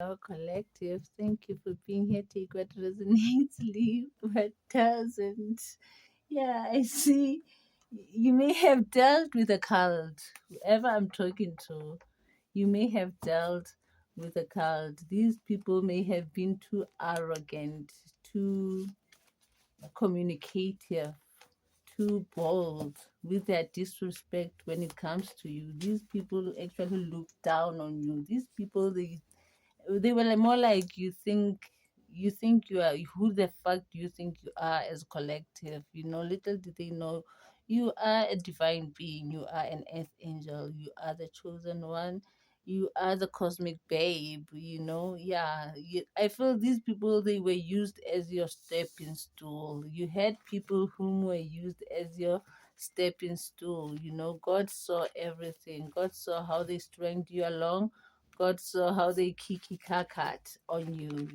Our collective. Thank you for being here. Take what resonates, leave what doesn't. Yeah, I see. You may have dealt with a cult, whoever I'm talking to. You may have dealt with a cult. These people may have been too arrogant, too communicative, too bold with their disrespect when it comes to you. These people actually look down on you. These people, they were like, more like you think you are, who the fuck do you think you are as a collective, little did they know you are a divine being, you are an earth angel, you are the chosen one, you are the cosmic babe, yeah. I feel these people, they were used as your stepping stool. You had people whom were used as your stepping stool. God saw everything. God saw how they strengthened you along. God saw how they kiki kakat on you,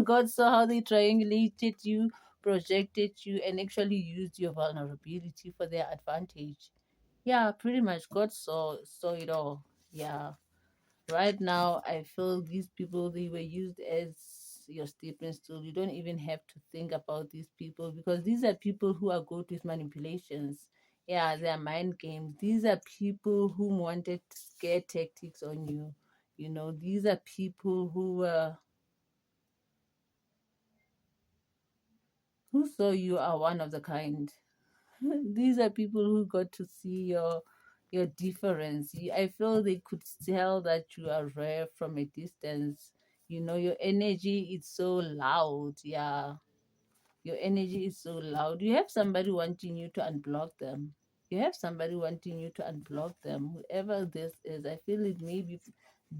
God saw how they triangulated you, projected you, and actually used your vulnerability for their advantage. Yeah, pretty much God saw it all. Yeah. Right now I feel these people, they were used as your stepping stool. You don't even have to think about these people, because these are people who are good with manipulations. Yeah, they are mind games. These are people who wanted scare tactics on you. These are people who saw you are one of the kind. These are people who got to see your difference. I feel they could tell that you are rare from a distance. Your energy is so loud. Yeah, your energy is so loud. You have somebody wanting you to unblock them. You have somebody wanting you to unblock them. Whoever this is, I feel it may be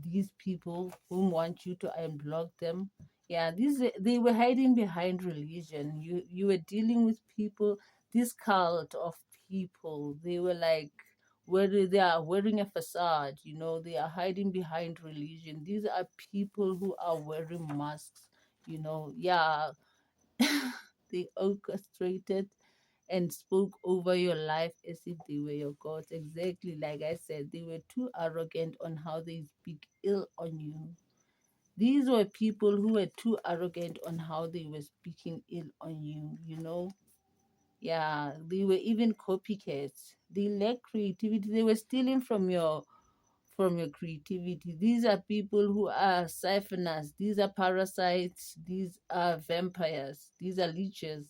these people who want you to unblock them. Yeah, they were hiding behind religion. You were dealing with people, this cult of people. They were like, whether they are wearing a facade, they are hiding behind religion. These are people who are wearing masks. Yeah. They orchestrated and spoke over your life as if they were your gods. Exactly like I said, they were too arrogant on how they speak ill on you. These were people who were too arrogant on how they were speaking ill on you. Yeah, they were even copycats. They lack creativity. They were stealing from your creativity. These are people who are siphoners. These are parasites. These are vampires. These are leeches.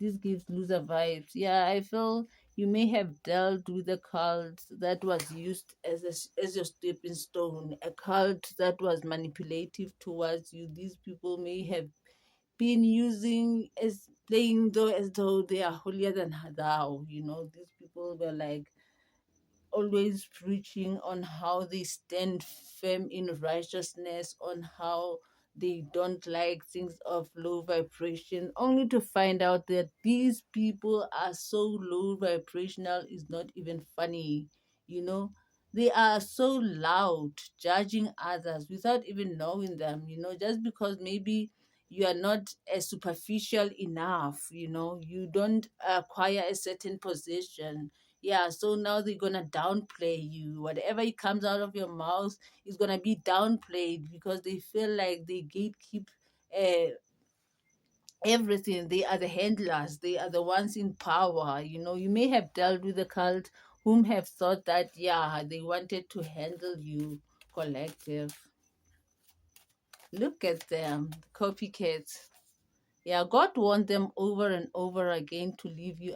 This gives loser vibes. Yeah, I feel you may have dealt with a cult that was used as your stepping stone, a cult that was manipulative towards you. These people may have been using as playing though as though they are holier than thou. These people were like always preaching on how they stand firm in righteousness, on how they don't like things of low vibration, only to find out that these people are so low vibrational is not even funny. You know, they are so loud, judging others without even knowing them, just because maybe you are not superficial enough, you don't acquire a certain position. Yeah, so now they're gonna downplay you. Whatever it comes out of your mouth is gonna be downplayed because they feel like they gatekeep uh, everything. They are the handlers. They are the ones in power. You may have dealt with a cult whom have thought that, yeah, they wanted to handle you, collective. Look at them, copycats. Yeah, God warned them over and over again to leave you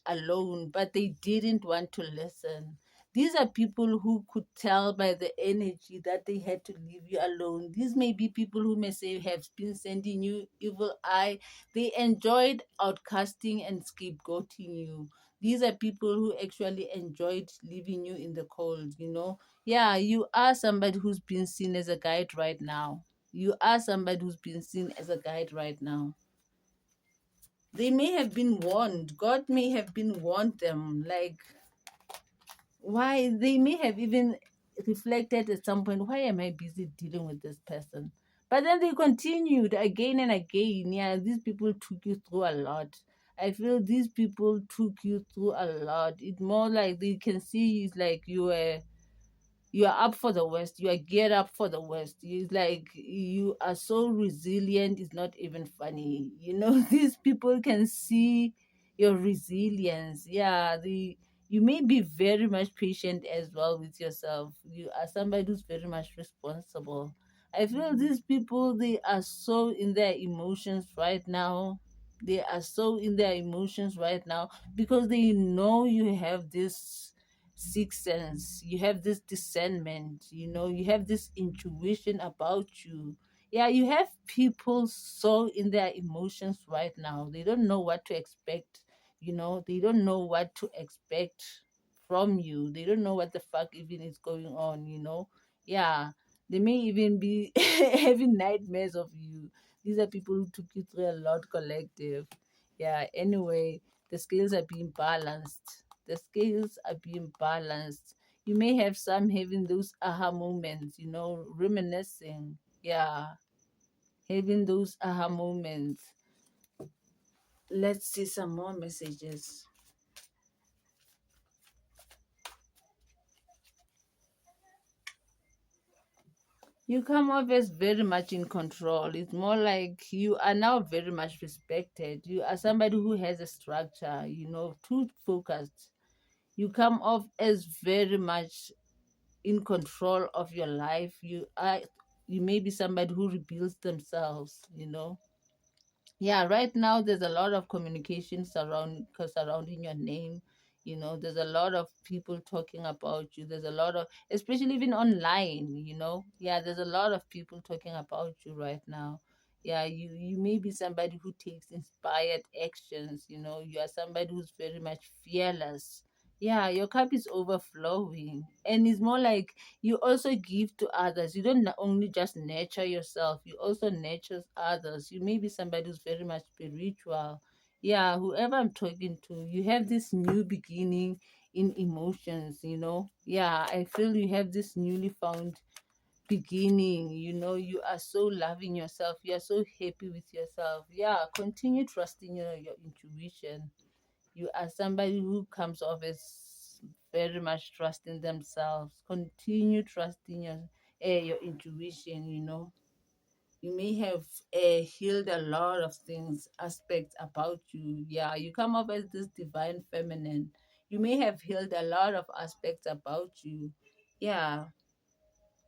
alone, but they didn't want to listen. These are people who could tell by the energy that they had to leave you alone. These may be people who may say have been sending you evil eye. They enjoyed outcasting and scapegoating you. These are people who actually enjoyed leaving you in the cold. Yeah, you are somebody who's been seen as a guide right now. You are somebody who's been seen as a guide right now. They may have been warned. God may have been warned them. Like, why they may have even reflected at some point, why am I busy dealing with this person? But then they continued again and again. Yeah, these people took you through a lot. I feel these people took you through a lot. It's more like they can see it's like you were You are up for the worst. You are geared up for the worst. You like you are so resilient. It's not even funny. These people can see your resilience. Yeah, you may be very much patient as well with yourself. You are somebody who's very much responsible. I feel these people, they are so in their emotions right now. They are so in their emotions right now because they know you have this sixth sense, you have this discernment, you have this intuition about you. Yeah, you have people so in their emotions right now. They don't know what to expect. They don't know what to expect from you. They don't know what the fuck even is going on. Yeah, they may even be having nightmares of you. These are people who took you through a lot, collective. Yeah, anyway, the scales are being balanced. The scales are being balanced. You may have some having those aha moments, reminiscing. Yeah, having those aha moments. Let's see some more messages. You come off as very much in control. It's more like you are now very much respected. You are somebody who has a structure, too focused. You come off as very much in control of your life. You may be somebody who rebuilds themselves. Yeah, right now there's a lot of communication surrounding your name. There's a lot of people talking about you. There's a lot of, especially even online. Yeah, there's a lot of people talking about you right now. Yeah, you may be somebody who takes inspired actions. You are somebody who's very much fearless. Yeah, your cup is overflowing, and it's more like you also give to others. You don't only just nurture yourself, you also nurture others. You may be somebody who's very much spiritual. Yeah, whoever I'm talking to, you have this new beginning in emotions. Yeah, I feel you have this newly found beginning. You are so loving yourself, you are so happy with yourself. Yeah, continue trusting your intuition. You are somebody who comes off as very much trusting themselves. Continue trusting your intuition. You may have healed a lot of things, aspects about you. Yeah, you come off as this divine feminine. You may have healed a lot of aspects about you. Yeah,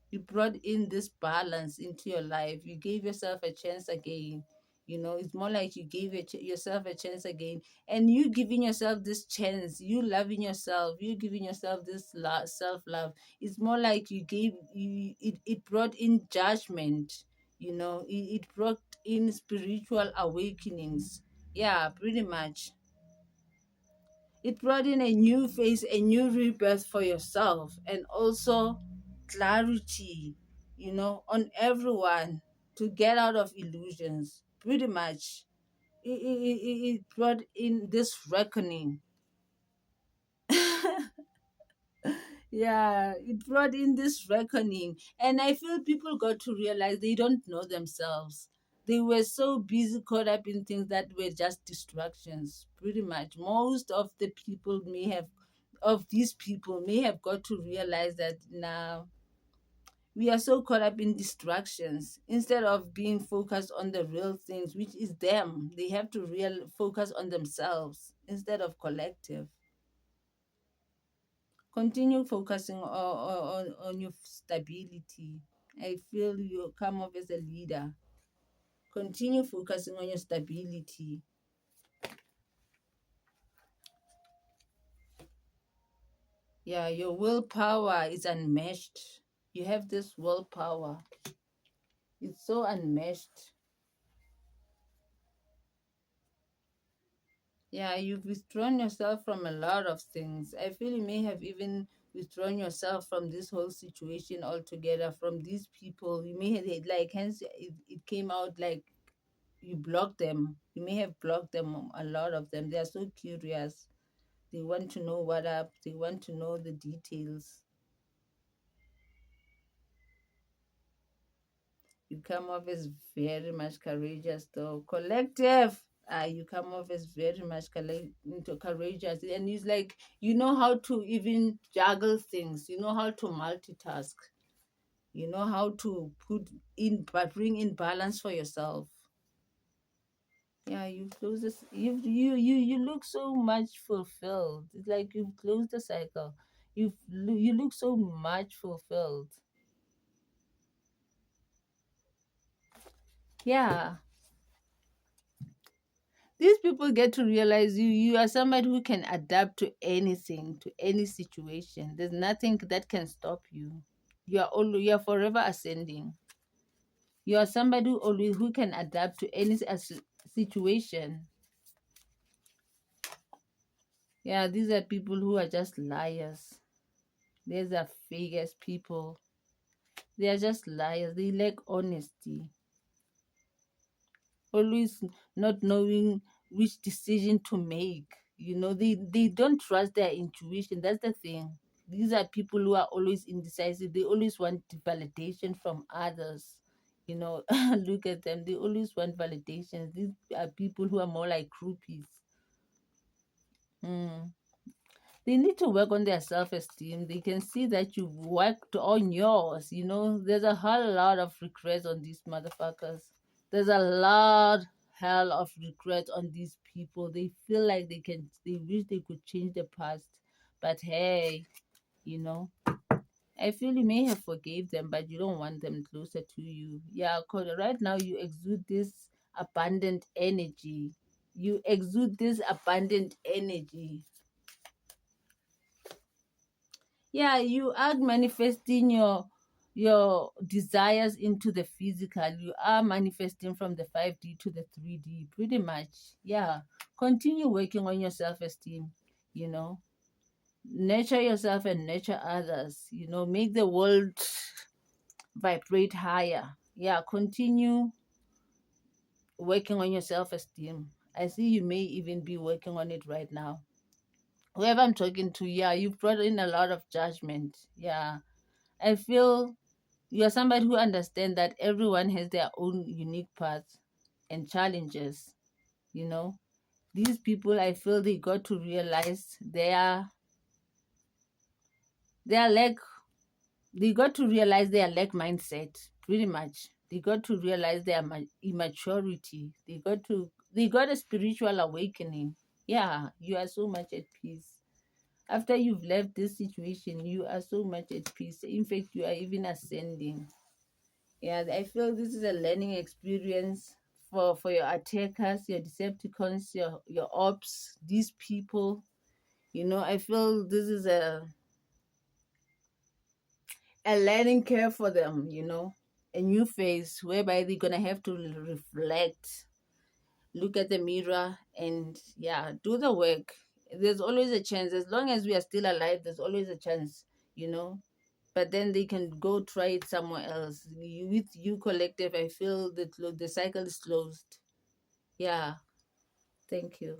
you brought in this balance into your life. You gave yourself a chance again. It's more like you gave yourself a chance again, and you giving yourself this chance, you loving yourself, you giving yourself this self love. It's more like you gave you it brought in judgment. It brought in spiritual awakenings. Yeah, pretty much. It brought in a new phase, a new rebirth for yourself, and also clarity, on everyone to get out of illusions. Pretty much, it brought in this reckoning. Yeah, it brought in this reckoning. And I feel people got to realize they don't know themselves. They were so busy caught up in things that were just distractions. Pretty much. Most of these people may have got to realize that now we are so caught up in distractions instead of being focused on the real things, which is them. They have to real focus on themselves instead of collective. Continue focusing on your stability. I feel you come up as a leader. Continue focusing on your stability. Yeah, your willpower is unmatched. You have this willpower. It's so unmatched. Yeah, you've withdrawn yourself from a lot of things. I feel you may have even withdrawn yourself from this whole situation altogether, from these people. You may have, like, hence it came out like you blocked them. You may have blocked them, a lot of them. They are so curious. They want to know what up, they want to know the details. You come off as very much courageous, though. Collective. You come off as very much courageous, and it's like you know how to even juggle things. You know how to multitask. You know how to put in, but bring in balance for yourself. Yeah, you close this. You look so much fulfilled. It's like you've closed the cycle. You look so much fulfilled. Yeah, these people get to realize you are somebody who can adapt to anything, to any situation. There's nothing that can stop you. You are forever ascending. You are somebody who can adapt to any situation. Yeah, these are people who are just liars. These are fake as people. They are just liars. They lack honesty. Always not knowing which decision to make. They don't trust their intuition. That's the thing. These are people who are always indecisive. They always want validation from others. Look at them. They always want validation. These are people who are more like groupies. Mm. They need to work on their self-esteem. They can see that you've worked on yours. There's a whole lot of regrets on these motherfuckers. There's a lot hell of regret on these people. They feel like they wish they could change the past. But hey, you know, I feel you may have forgave them, but you don't want them closer to you. Yeah, cause right now you exude this abundant energy. You exude this abundant energy. Yeah, you are manifesting your desires into the physical. You are manifesting from the 5D to the 3D pretty much. Yeah, continue working on your self-esteem. you know Nurture yourself and nurture others. Make the world vibrate higher. Yeah, continue working on your self-esteem. I see you may even be working on it right now. Whoever I'm talking to, yeah, you've brought in a lot of judgment. Yeah, I feel you're somebody who understands that everyone has their own unique path and challenges. You know, these people, I feel they got to realize their lack. They got to realize their lack mindset. Pretty much, they got to realize their immaturity. They got a spiritual awakening. Yeah, you are so much at peace. After you've left this situation, you are so much at peace. In fact, you are even ascending. Yeah, I feel this is a learning experience for your attackers, your Decepticons, your ops, these people. I feel this is a learning curve for them. A new phase whereby they're gonna have to reflect, look at the mirror, and yeah, do the work. There's always a chance. As long as we are still alive, there's always a chance. You know, but then they can go try it somewhere else. With you collective, I feel that the cycle is closed. Yeah, thank you.